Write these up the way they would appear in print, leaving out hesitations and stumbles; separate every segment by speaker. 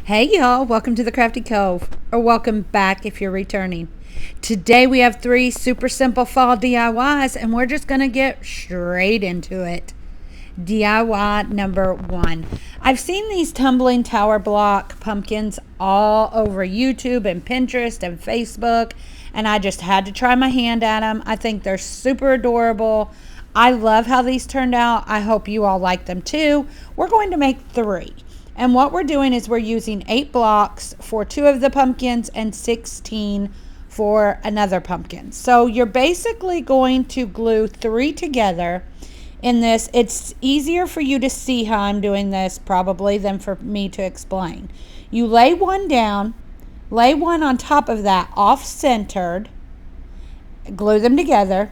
Speaker 1: Hey y'all, welcome to the Crafty Cove, or welcome back if you're returning. Today we have 3 super simple fall DIYs and we're just going to get straight into it. DIY number 1. I've seen these tumbling tower block pumpkins all over YouTube and Pinterest and Facebook, and I just had to try my hand at them. I think they're super adorable. I love how these turned out. I hope you all like them too. We're going to make 3. And what we're doing is we're using 8 blocks for 2 of the pumpkins and 16 for another pumpkin. So you're basically going to glue 3 together in this. It's easier for you to see how I'm doing this probably than for me to explain. You lay one down, lay one on top of that off-centered, glue them together,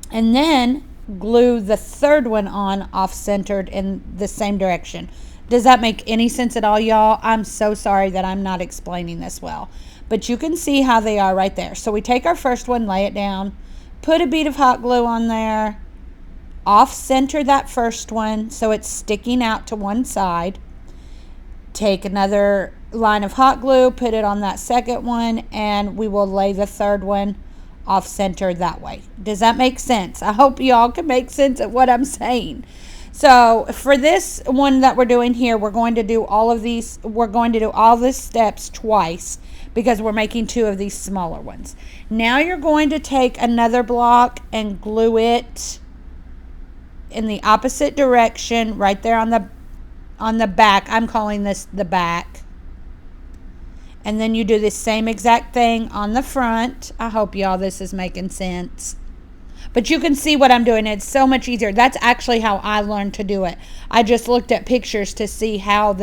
Speaker 1: and then glue the third one on off-centered in the same direction. Does that make any sense at all, y'all? I'm so sorry that I'm not explaining this well. But you can see how they are right there. So we take our first one, lay it down, put a bead of hot glue on there, off-center that first one so it's sticking out to one side. Take another line of hot glue, put it on that second one, and we will lay the third one off-center that way. Does that make sense? I hope y'all can make sense of what I'm saying. So for this one that we're doing here, we're going to do all of these. We're going to do all the steps twice because we're making 2 of these smaller ones. Now you're going to take another block and glue it in the opposite direction right there on the back. I'm calling this the back. And then you do the same exact thing on the front. I hope y'all this is making sense. But you can see what I'm doing. It's so much easier. That's actually how I learned to do it. I just looked at pictures to see how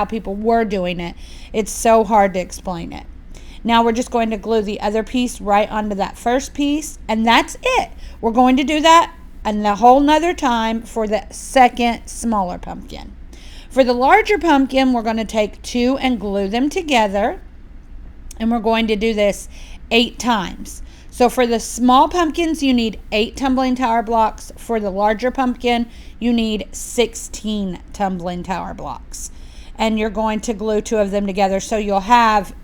Speaker 1: people were doing it. It's so hard to explain it. Now we're just going to glue the other piece right onto that first piece, and that's it. We're going to do that a whole nother time for the second smaller pumpkin. For the larger pumpkin, we're going to take 2 and glue them together, and we're going to do this 8 times. So for the small pumpkins, you need 8 tumbling tower blocks. For the larger pumpkin, you need 16 tumbling tower blocks. And you're going to glue 2 of them together. So you'll have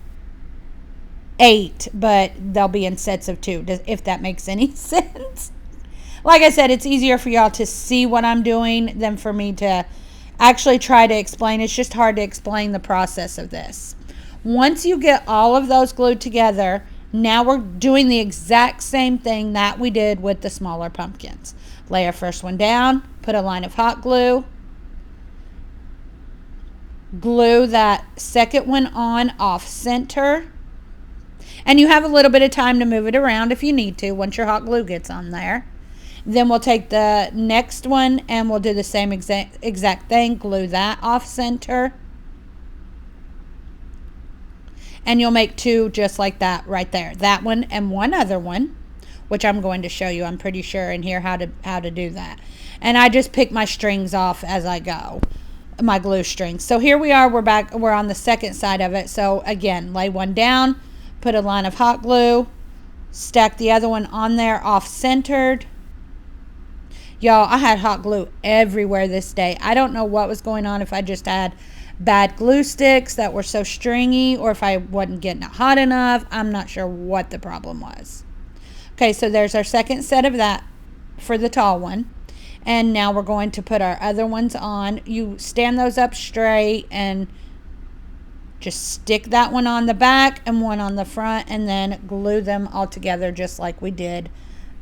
Speaker 1: 8, but they'll be in sets of 2, if that makes any sense. Like I said, it's easier for y'all to see what I'm doing than for me to actually try to explain. It's just hard to explain the process of this. Once you get all of those glued together, now we're doing the exact same thing that we did with the smaller pumpkins. Lay our first one down, put a line of hot glue, glue that second one on off center, and you have a little bit of time to move it around if you need to once your hot glue gets on there. Then we'll take the next one and we'll do the same exact thing, glue that off center. And you'll make 2 just like that right there. That one and one other one, which I'm going to show you, I'm pretty sure, in here how to do that. And I just pick my strings off as I go, my glue strings. So here we are, we're on the second side of it. So again, lay one down, put a line of hot glue, stack the other one on there off-centered. Y'all, I had hot glue everywhere this day. I don't know what was going on, if I just had bad glue sticks that were so stringy or if I wasn't getting it hot enough. I'm not sure what the problem was. Okay, so there's our second set of that for the tall one. And now we're going to put our other ones on. You stand those up straight and just stick that one on the back and one on the front and then glue them all together just like we did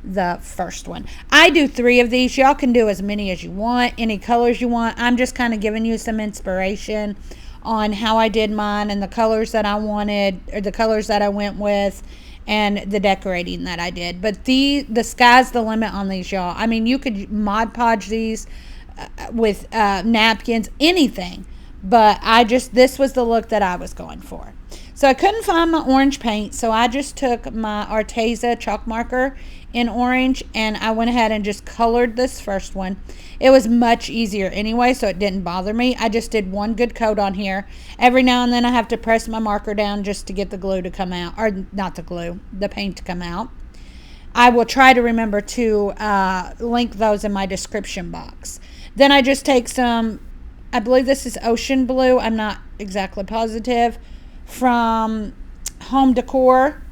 Speaker 1: the first one. I do 3 of these. Y'all can do as many as you want, any colors you want. I'm just kind of giving you some inspiration on how I did mine and the colors that I wanted, or the colors that I went with, and the decorating that I did. But the sky's the limit on these, y'all. I mean, you could Mod Podge these with napkins, anything. But this was the look that I was going for. So I couldn't find my orange paint, so I just took my Arteza chalk marker in orange and I went ahead and just colored this first one. It was much easier anyway, so it didn't bother me. I just did one good coat on here. Every now and then I have to press my marker down just to get the glue to come out, or not the glue, the paint to come out. I will try to remember to link those in my description box. Then I just take some, I believe this is ocean blue. I'm not exactly positive, from Home Decor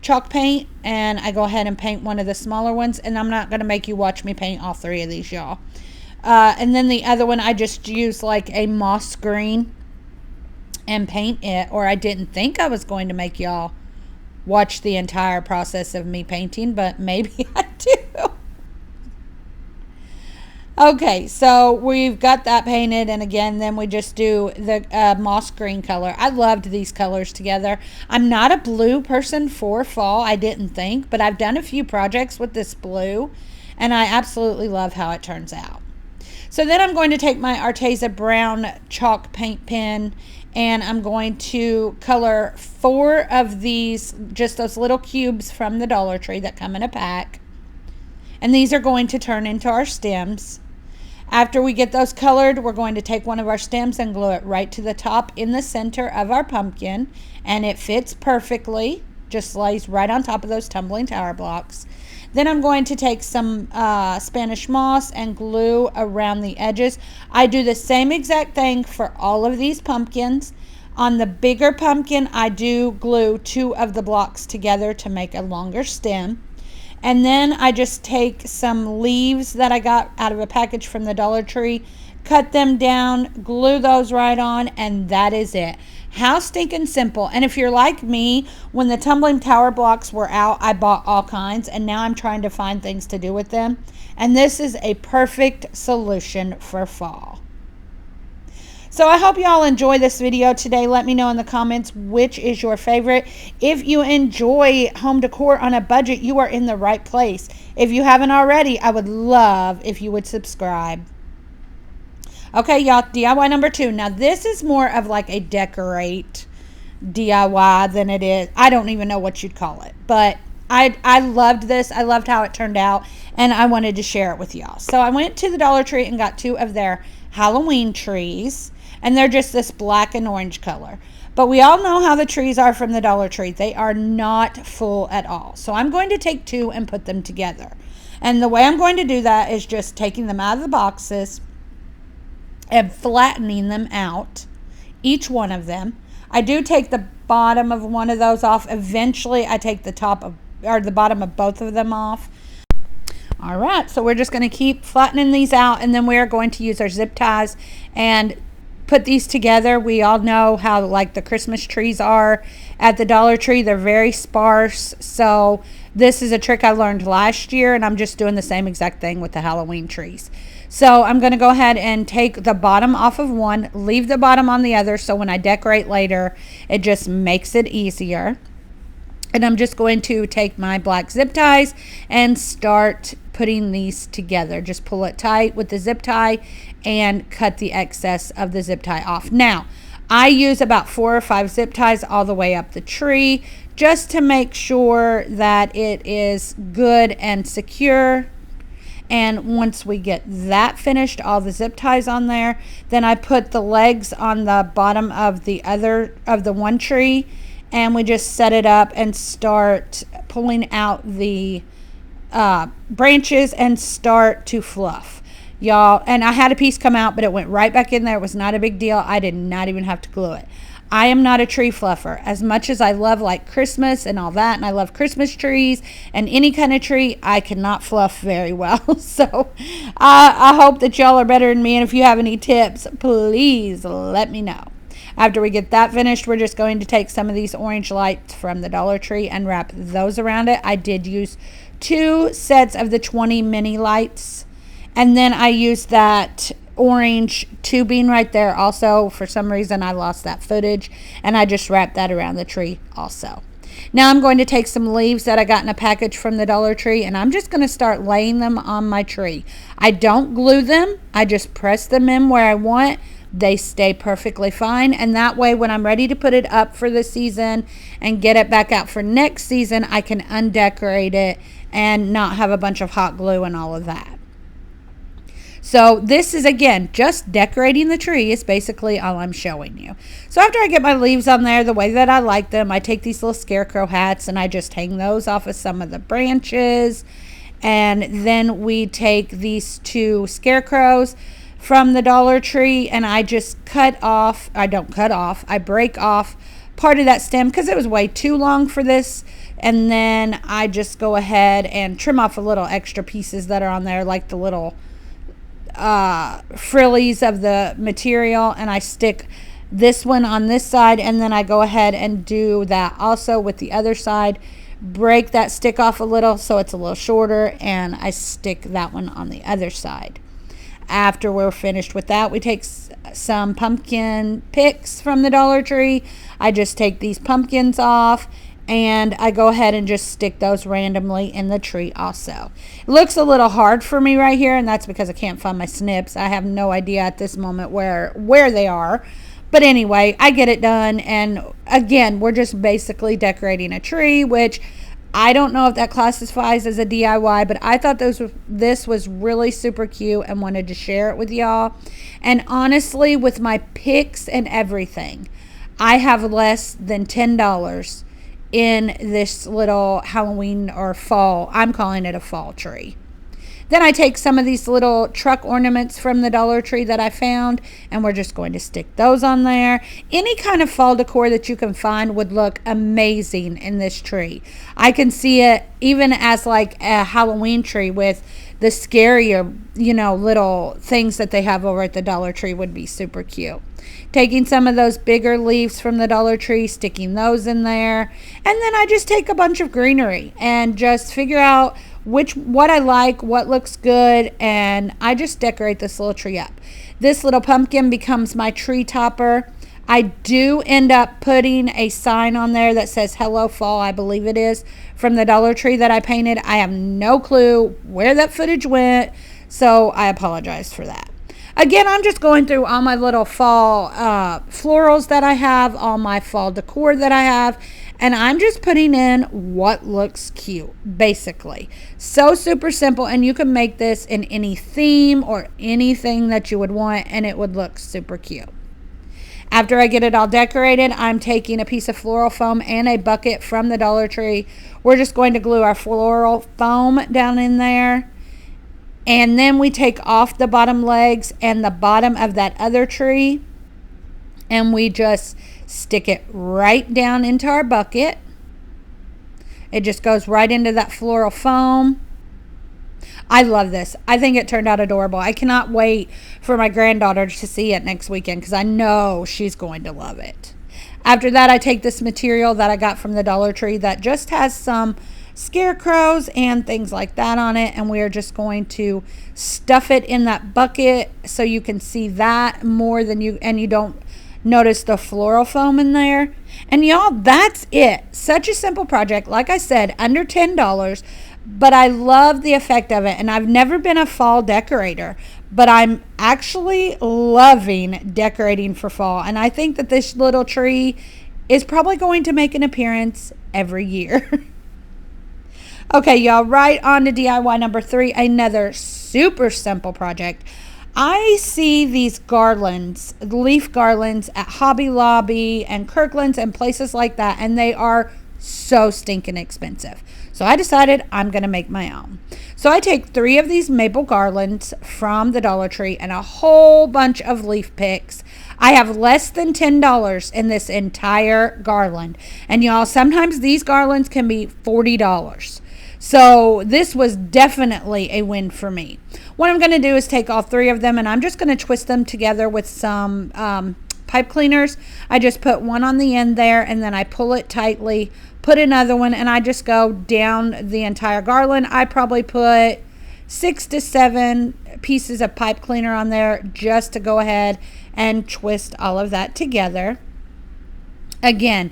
Speaker 1: chalk paint, and I go ahead and paint one of the smaller ones, and I'm not going to make you watch me paint all three of these, y'all. And then the other one I just use like a moss green and paint it, or I didn't think I was going to make y'all watch the entire process of me painting, but maybe I do. Okay, so we've got that painted, and again, then we just do the moss green color. I loved these colors together. I'm not a blue person for fall, I didn't think, but I've done a few projects with this blue, and I absolutely love how it turns out. So then I'm going to take my Arteza brown chalk paint pen, and I'm going to color 4 of these, just those little cubes from the Dollar Tree that come in a pack. And these are going to turn into our stems. After we get those colored, we're going to take one of our stems and glue it right to the top in the center of our pumpkin, and it fits perfectly, just lays right on top of those tumbling tower blocks. Then I'm going to take some Spanish moss and glue around the edges. I do the same exact thing for all of these pumpkins. On the bigger pumpkin, I do glue 2 of the blocks together to make a longer stem. And then I just take some leaves that I got out of a package from the Dollar Tree, cut them down, glue those right on, and that is it. How stinking simple. And if you're like me, when the tumbling tower blocks were out, I bought all kinds, and now I'm trying to find things to do with them. And this is a perfect solution for fall. So I hope y'all enjoy this video today. Let me know in the comments which is your favorite. If you enjoy home decor on a budget, you are in the right place. If you haven't already, I would love if you would subscribe. Okay, y'all, DIY number 2. Now, this is more of like a decorate DIY than it is. I don't even know what you'd call it, but I loved this. I loved how it turned out, and I wanted to share it with y'all. So I went to the Dollar Tree and got 2 of their Halloween trees, and they're just this black and orange color. But we all know how the trees are from the Dollar Tree. They are not full at all. So I'm going to take 2 and put them together. And the way I'm going to do that is just taking them out of the boxes and flattening them out, each one of them. I do take the bottom of one of those off. Eventually, I take the top of, or the bottom of both of them off. All right, so we're just going to keep flattening these out, and then we are going to use our zip ties and put these together. We all know how like the Christmas trees are at the Dollar Tree. They're very sparse. So this is a trick I learned last year, and I'm just doing the same exact thing with the Halloween trees. So I'm going to go ahead and take the bottom off of one, leave the bottom on the other, so when I decorate later, it just makes it easier. And I'm just going to take my black zip ties and start putting these together. Just pull it tight with the zip tie and cut the excess of the zip tie off. Now, I use about 4 or 5 zip ties all the way up the tree just to make sure that it is good and secure. And once we get that finished, all the zip ties on there, then I put the legs on the bottom of the one tree, and we just set it up and start pulling out the branches and start to fluff, y'all. And I had a piece come out, but it went right back in there. It was not a big deal. I did not even have to glue it. I am not a tree fluffer. As much as I love like Christmas and all that, and I love Christmas trees and any kind of tree, I cannot fluff very well. So I hope that y'all are better than me, and if you have any tips, please let me know. After we get that finished, we're just going to take some of these orange lights from the Dollar Tree and wrap those around it. I did use 2 sets of the 20 mini lights, and then I used that orange tubing right there also. For some reason, I lost that footage, and I just wrapped that around the tree also. Now I'm going to take some leaves that I got in a package from the Dollar Tree, and I'm just going to start laying them on my tree. I don't glue them. I just press them in where I want. They stay perfectly fine, and that way when I'm ready to put it up for the season and get it back out for next season, I can undecorate it and not have a bunch of hot glue and all of that. So this is, again, just decorating the tree is basically all I'm showing you. So after I get my leaves on there the way that I like them, I take these little scarecrow hats and I just hang those off of some of the branches. And then we take these 2 scarecrows, from the Dollar Tree, and I just I break off part of that stem because it was way too long for this. And then I just go ahead and trim off a little extra pieces that are on there, like the little frillies of the material, and I stick this one on this side, and then I go ahead and do that also with the other side, break that stick off a little so it's a little shorter, and I stick that one on the other side. After we're finished with that, we take some pumpkin picks from the Dollar Tree. I just take these pumpkins off, and I go ahead and just stick those randomly in the tree also. It looks a little hard for me right here, and that's because I can't find my snips. I have no idea at this moment where they are. But anyway, I get it done, and again, we're just basically decorating a tree, which I don't know if that classifies as a DIY, but I thought this was really super cute and wanted to share it with y'all. And honestly, with my picks and everything, I have less than $10 in this little Halloween or fall. I'm calling it a fall tree. Then I take some of these little truck ornaments from the Dollar Tree that I found, and we're just going to stick those on there. Any kind of fall decor that you can find would look amazing in this tree. I can see it even as like a Halloween tree with the scarier, little things that they have over at the Dollar Tree would be super cute. Taking some of those bigger leaves from the Dollar Tree, sticking those in there. And then I just take a bunch of greenery and just figure out what I like, what looks good, and I just decorate this little tree up. This little pumpkin becomes my tree topper. I do end up putting a sign on there that says Hello Fall, I believe it is, from the Dollar Tree that I painted. I have no clue where that footage went, so I apologize for that. Again, I'm just going through all my little fall florals that I have, all my fall decor that I have, and I'm just putting in what looks cute, basically. So super simple, and you can make this in any theme or anything that you would want, and it would look super cute. After I get it all decorated, I'm taking a piece of floral foam and a bucket from the Dollar Tree. We're just going to glue our floral foam down in there. And then we take off the bottom legs and the bottom of that other tree, and we just stick it right down into our bucket. It just goes right into that floral foam. I love this. I think it turned out adorable. I cannot wait for my granddaughter to see it next weekend because I know she's going to love it. After that, I take this material that I got from the Dollar Tree that just has some scarecrows and things like that on it, and we are just going to stuff it in that bucket so you can see that more than you don't notice the floral foam in there. And y'all, that's it. Such a simple project. Like I said, under $10, but I love the effect of it. And I've never been a fall decorator, but I'm actually loving decorating for fall. And I think that this little tree is probably going to make an appearance every year. Okay, y'all, right on to DIY number 3, another super simple project. I see these garlands, leaf garlands at Hobby Lobby and Kirkland's and places like that, and they are so stinking expensive. So I decided I'm going to make my own. So I take 3 of these maple garlands from the Dollar Tree and a whole bunch of leaf picks. I have less than $10 in this entire garland. And y'all, sometimes these garlands can be $40. So this was definitely a win for me. What I'm going to do is take all 3 of them, and I'm just going to twist them together with some pipe cleaners. I just put one on the end there, and then I pull it tightly, put another one, and I just go down the entire garland. I probably put 6 to 7 pieces of pipe cleaner on there just to go ahead and twist all of that together. Again,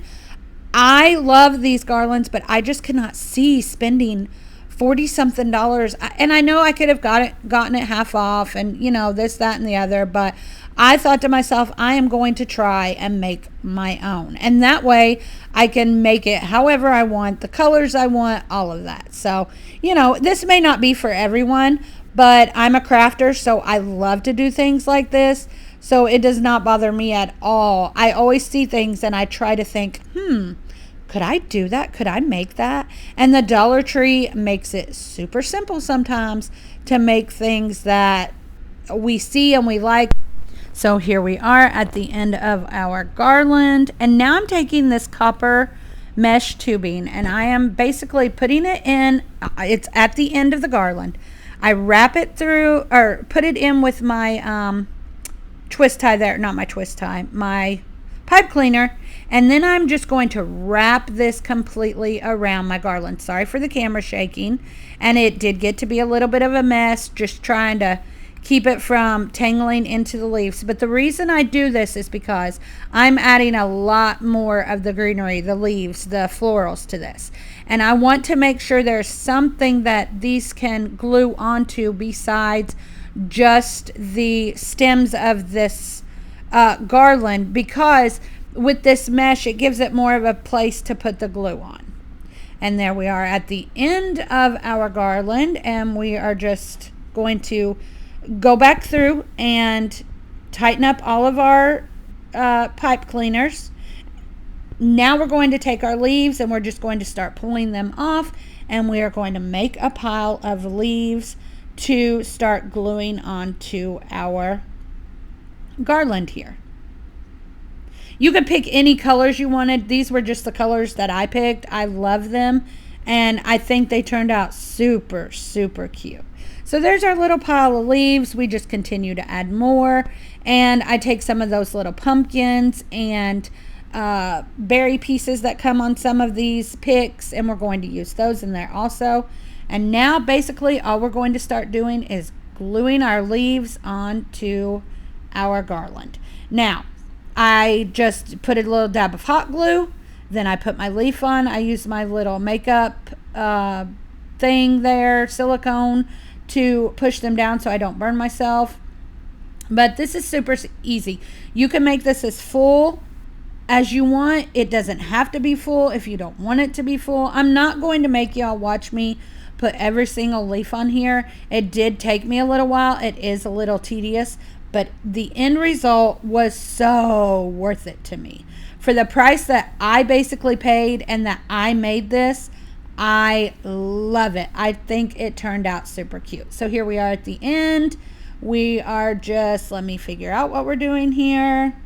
Speaker 1: I love these garlands, but I just cannot see spending $40-something. And I know I could have gotten it half off and, this, that, and the other. But I thought to myself, I am going to try and make my own. And that way I can make it however I want, the colors I want, all of that. So, this may not be for everyone, but I'm a crafter, so I love to do things like this. So it does not bother me at all. I always see things and I try to think, could I do that? Could I make that? And the Dollar Tree makes it super simple sometimes to make things that we see and we like. So here we are at the end of our garland, and now I'm taking this copper mesh tubing and I am basically putting it in. It's at the end of the garland. I wrap it through, or put it in with my twist tie there, not my twist tie, my pipe cleaner, and then I'm just going to wrap this completely around my garland. Sorry for the camera shaking, and it did get to be a little bit of a mess, just trying to keep it from tangling into the leaves. But the reason I do this is because I'm adding a lot more of the greenery, the leaves, the florals to this, and I want to make sure there's something that these can glue onto besides just the stems of this garland, because with this mesh it gives it more of a place to put the glue on. And there we are at the end of our garland, and we are just going to go back through and tighten up all of our pipe cleaners. Now we're going to take our leaves and we're just going to start pulling them off, and we are going to make a pile of leaves to start gluing onto our garland here. You could pick any colors you wanted. These were just the colors that I picked. I love them, and I think they turned out super, super cute. So there's our little pile of leaves. We just continue to add more, and I take some of those little pumpkins and berry pieces that come on some of these picks, and we're going to use those in there also. And now basically all we're going to start doing is gluing our leaves onto our garland. Now I just put a little dab of hot glue, then I put my leaf on. I use my little makeup thing there, silicone, to push them down so I don't burn myself. But this is super easy. You can make this as full as you want. It doesn't have to be full if you don't want it to be full. I'm not going to make y'all watch me put every single leaf on here. It did take me a little while. It is a little tedious, but the end result was so worth it to me. For the price that I basically paid and that I made this, I love it. I think it turned out super cute. So here we are at the end. We are just, let me figure out what we're doing here.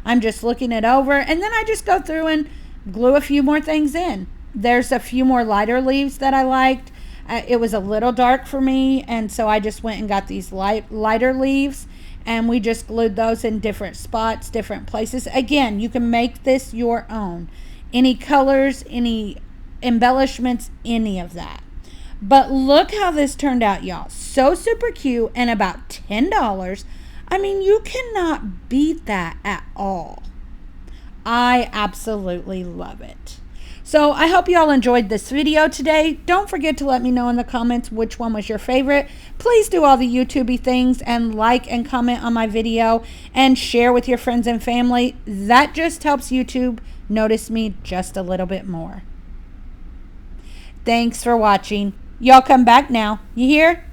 Speaker 1: I'm just looking it over, and then I just go through and glue a few more things in. There's a few more lighter leaves that I liked. It was a little dark for me, and so I just went and got these lighter leaves, and we just glued those in different spots, different places. Again, you can make this your own. Any colors, any embellishments, any of that. But look how this turned out, y'all. So super cute, and about $10. I mean, you cannot beat that at all. I absolutely love it. So I hope you all enjoyed this video today. Don't forget to let me know in the comments which one was your favorite. Please do all the YouTubey things and like and comment on my video and share with your friends and family. That just helps YouTube notice me just a little bit more. Thanks for watching. Y'all come back now. You hear?